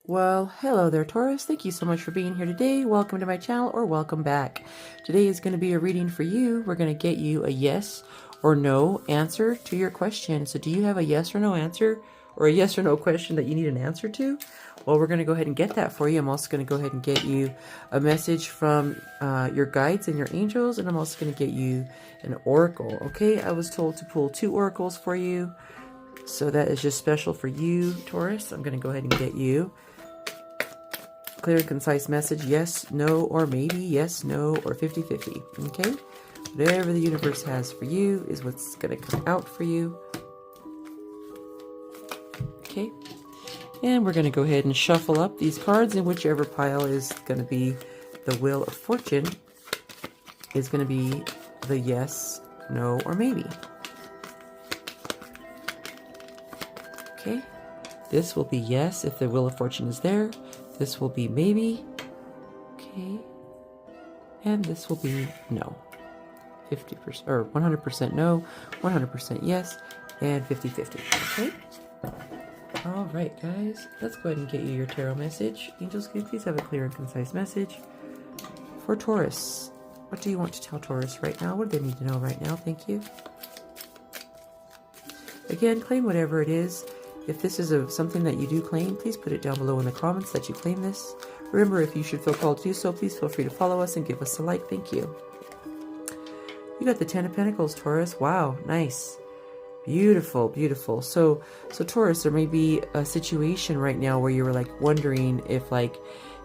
Well, hello there, Taurus. Thank you so much for being here today. Welcome to my channel, or welcome back. Today is going to be a reading for you. We're going to get you a yes or no answer to your question. So do you have a yes or no answer, or a yes or no question that you need an answer to? Well, we're going to go ahead and get that for you. I'm also going to go ahead and get you a message from your guides and your angels, and I'm also going to get you an oracle. Okay, I was told to pull 2 oracles for you, so that is just special for you, Taurus. I'm going to go ahead and get you clear and concise message, yes, no, or maybe, yes, no, or 50-50, okay? Whatever the universe has for you is what's going to come out for you, okay? And we're going to go ahead and shuffle up these cards, and whichever pile is going to be the Wheel of Fortune is going to be the yes, no, or maybe. Okay, this will be yes if the Wheel of Fortune is there. This will be maybe, okay, and this will be no. 50% or 100% no, 100% yes, and 50-50, okay? All right, guys, let's go ahead and get you your tarot message. Angels, can you please have a clear and concise message for Taurus? What do you want to tell Taurus right now? What do they need to know right now? Thank you. Again, claim whatever it is. If this is something that you do claim, please put it down below in the comments that you claim this. Remember, if you should feel called to do so, please feel free to follow us and give us a like. Thank you. You got the 10 of Pentacles, Taurus. Wow, nice. Beautiful, beautiful. So Taurus, there may be a situation right now where you were like wondering if, like,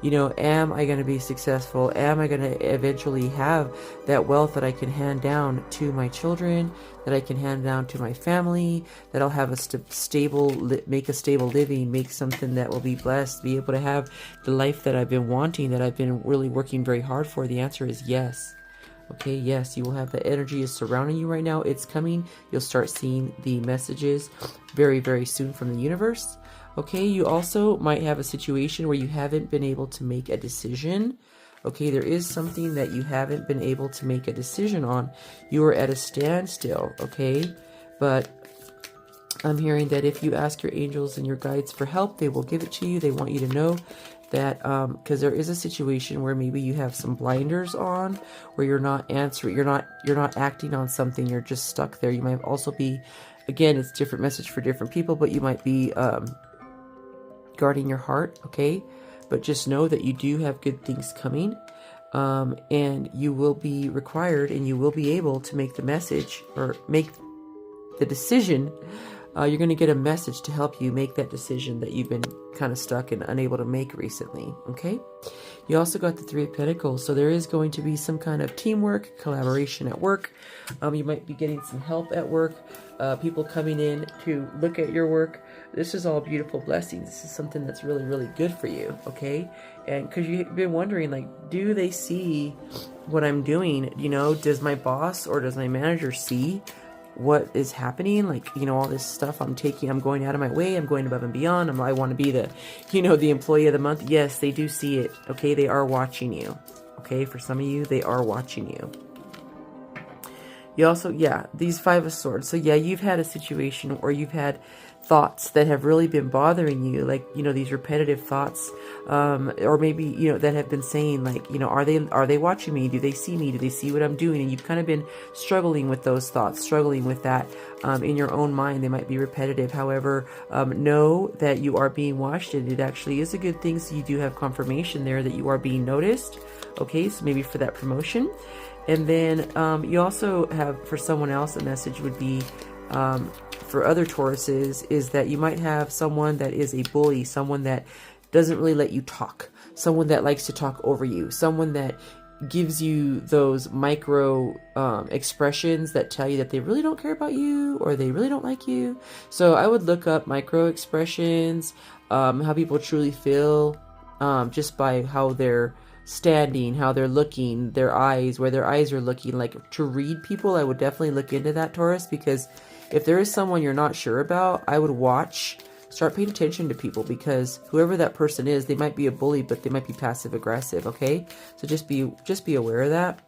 you know, am I going to be successful? Am I going to eventually have that wealth that I can hand down to my children, that I can hand down to my family, that I'll have a make a stable living, make something that will be blessed, be able to have the life that I've been wanting, that I've been really working very hard for? The answer is yes. Okay, yes, you will have the energy is surrounding you right now. It's coming. You'll start seeing the messages very, very soon from the universe. Okay, you also might have a situation where you haven't been able to make a decision. Okay, there is something that you haven't been able to make a decision on. You are at a standstill, okay? But I'm hearing that if you ask your angels and your guides for help, they will give it to you. They want you to know that because there is a situation where maybe you have some blinders on, where you're not answering, you're not acting on something, you're just stuck there. You might also be, again, it's different message for different people, but you might be guarding your heart, okay? But just know that you do have good things coming, and you will be required, and you will be able to make the message or make the decision. You're going to get a message to help you make that decision that you've been kind of stuck and unable to make recently, okay? You also got the 3 of Pentacles, so there is going to be some kind of teamwork, collaboration at work. You might be getting some help at work, people coming in to look at your work. This is all beautiful blessings. This is something that's really, really good for you, okay? And because you've been wondering, like, do they see what I'm doing? You know, does my boss or does my manager see what is happening? Like, you know, all this stuff I'm taking, I'm going out of my way, I'm going above and beyond, I want to be the, you know, the employee of the month. Yes, they do see it, okay? They are watching you, okay? For some of you, they are watching you. You also, yeah, these 5 of Swords. So yeah, you've had a situation or you've had thoughts that have really been bothering you, like, you know, these repetitive thoughts, or maybe, you know, that have been saying, like, you know, are they watching me? Do they see me? Do they see what I'm doing? And you've kind of been struggling with those thoughts, struggling with that in your own mind. They might be repetitive. However, know that you are being watched, and it actually is a good thing. So you do have confirmation there that you are being noticed. Okay, so maybe for that promotion. And then you also have, for someone else, a message would be, for other Tauruses, is that you might have someone that is a bully, someone that doesn't really let you talk, someone that likes to talk over you, someone that gives you those micro expressions that tell you that they really don't care about you or they really don't like you. So I would look up micro expressions, how people truly feel, just by how they're standing, how they're looking, their eyes, where their eyes are looking. Like, to read people, I would definitely look into that, Taurus, because if there is someone you're not sure about, I would start paying attention to people, because whoever that person is, they might be a bully, but they might be passive aggressive, okay? So just be aware of that.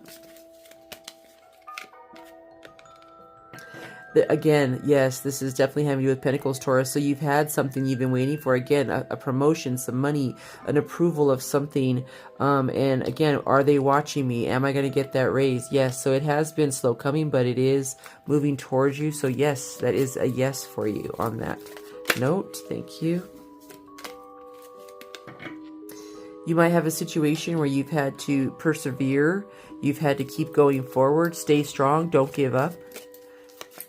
Again, yes, this is definitely having to do with Pentacles, Taurus. So you've had something you've been waiting for. Again, a promotion, some money, an approval of something. And again, are they watching me? Am I going to get that raise? Yes. So it has been slow coming, but it is moving towards you. So yes, that is a yes for you on that note. Thank you. You might have a situation where you've had to persevere. You've had to keep going forward. Stay strong. Don't give up.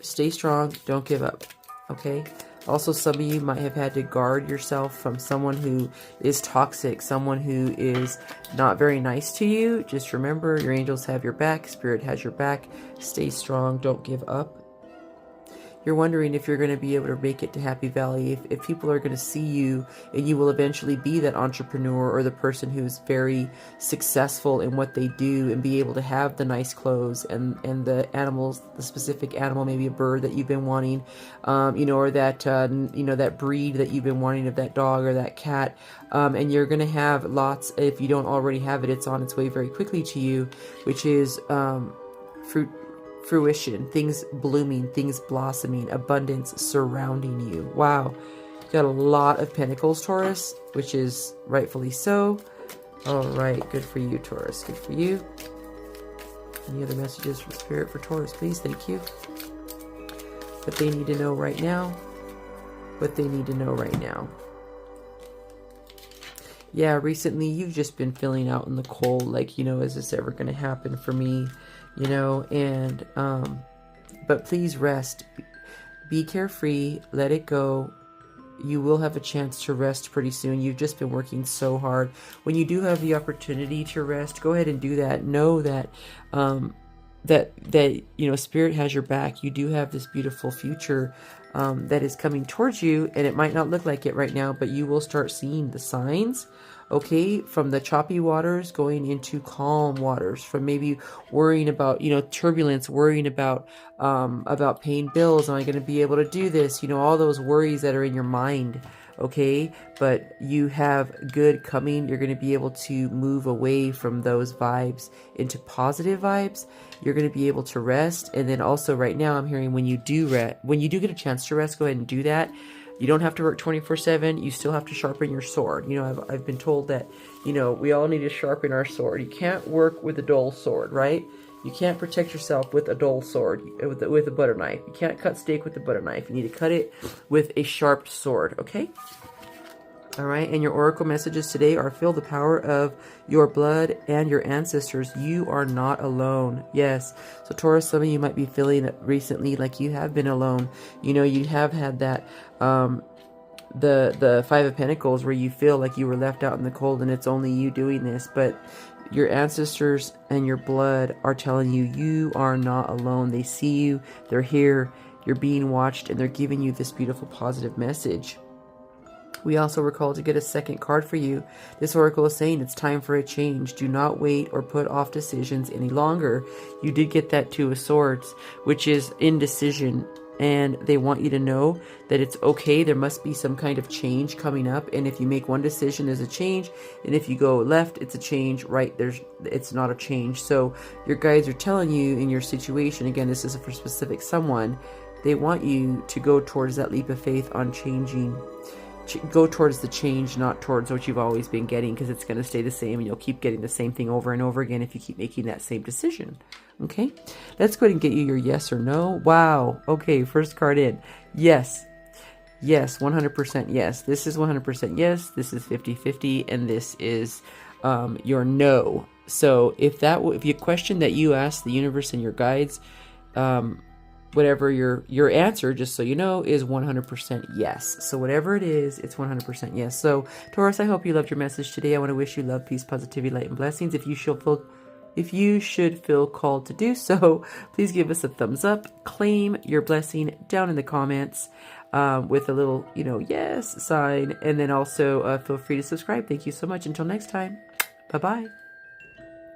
Stay strong. Don't give up. Okay. Also, some of you might have had to guard yourself from someone who is toxic, someone who is not very nice to you. Just remember, your angels have your back. Spirit has your back. Stay strong. Don't give up. You're wondering if you're going to be able to make it to Happy Valley, if people are going to see you and you will eventually be that entrepreneur or the person who's very successful in what they do and be able to have the nice clothes and the animals, the specific animal, maybe a bird that you've been wanting, you know, or that, you know, that breed that you've been wanting of that dog or that cat. And you're going to have lots, if you don't already have it, it's on its way very quickly to you, which is fruition, things blooming, things blossoming, abundance surrounding you. Wow. Got a lot of Pentacles, Taurus, which is rightfully so. All right. Good for you, Taurus. Good for you. Any other messages from Spirit for Taurus, please? Thank you. What they need to know right now. What they need to know right now. Yeah, recently you've just been feeling out in the cold, like, you know, is this ever going to happen for me? You know, and, but please rest, be carefree, let it go. You will have a chance to rest pretty soon. You've just been working so hard. When you do have the opportunity to rest, go ahead and do that. Know that, that, you know, Spirit has your back. You do have this beautiful future, that is coming towards you, and it might not look like it right now, but you will start seeing the signs. Okay, from the choppy waters going into calm waters, from maybe worrying about, you know, turbulence, worrying about paying bills. Am I going to be able to do this? You know, all those worries that are in your mind. Okay, but you have good coming. You're going to be able to move away from those vibes into positive vibes. You're going to be able to rest. And then also right now I'm hearing when you do get a chance to rest, go ahead and do that. You don't have to work 24/7. You still have to sharpen your sword. You know, I've been told that, you know, we all need to sharpen our sword. You can't work with a dull sword, right? You can't protect yourself with a dull sword, with a butter knife. You can't cut steak with a butter knife. You need to cut it with a sharp sword, okay? All right, and your oracle messages today are feel the power of your blood and your ancestors. You are not alone. Yes. So Taurus, some of you might be feeling recently like you have been alone. You know, you have had that, the Five of Pentacles where you feel like you were left out in the cold and it's only you doing this. But your ancestors and your blood are telling you, you are not alone. They see you. They're here. You're being watched and they're giving you this beautiful positive message. We also were called to get a second card for you. This oracle is saying it's time for a change. Do not wait or put off decisions any longer. You did get that Two of Swords, which is indecision. And they want you to know that it's okay. There must be some kind of change coming up. And if you make one decision, there's a change. And if you go left, it's a change. Right, it's not a change. So your guides are telling you in your situation, again, this is for specific someone, they want you to go towards that leap of faith on changing. Go towards the change, not towards what you've always been getting, because it's going to stay the same and you'll keep getting the same thing over and over again if you keep making that same decision. Okay, let's go ahead and get you your yes or no. Wow. Okay, first card in. Yes. Yes, 100% yes. This is 100% yes. This is 50-50, and this is your no. So if your question that you ask the universe and your guides, whatever your answer, just so you know, is 100% yes. So whatever it is, it's 100% yes. So Taurus, I hope you loved your message today. I want to wish you love, peace, positivity, light, and blessings. If you should feel called to do so, please give us a thumbs up. Claim your blessing down in the comments with a little, you know, yes sign. And then also feel free to subscribe. Thank you so much. Until next time. Bye-bye.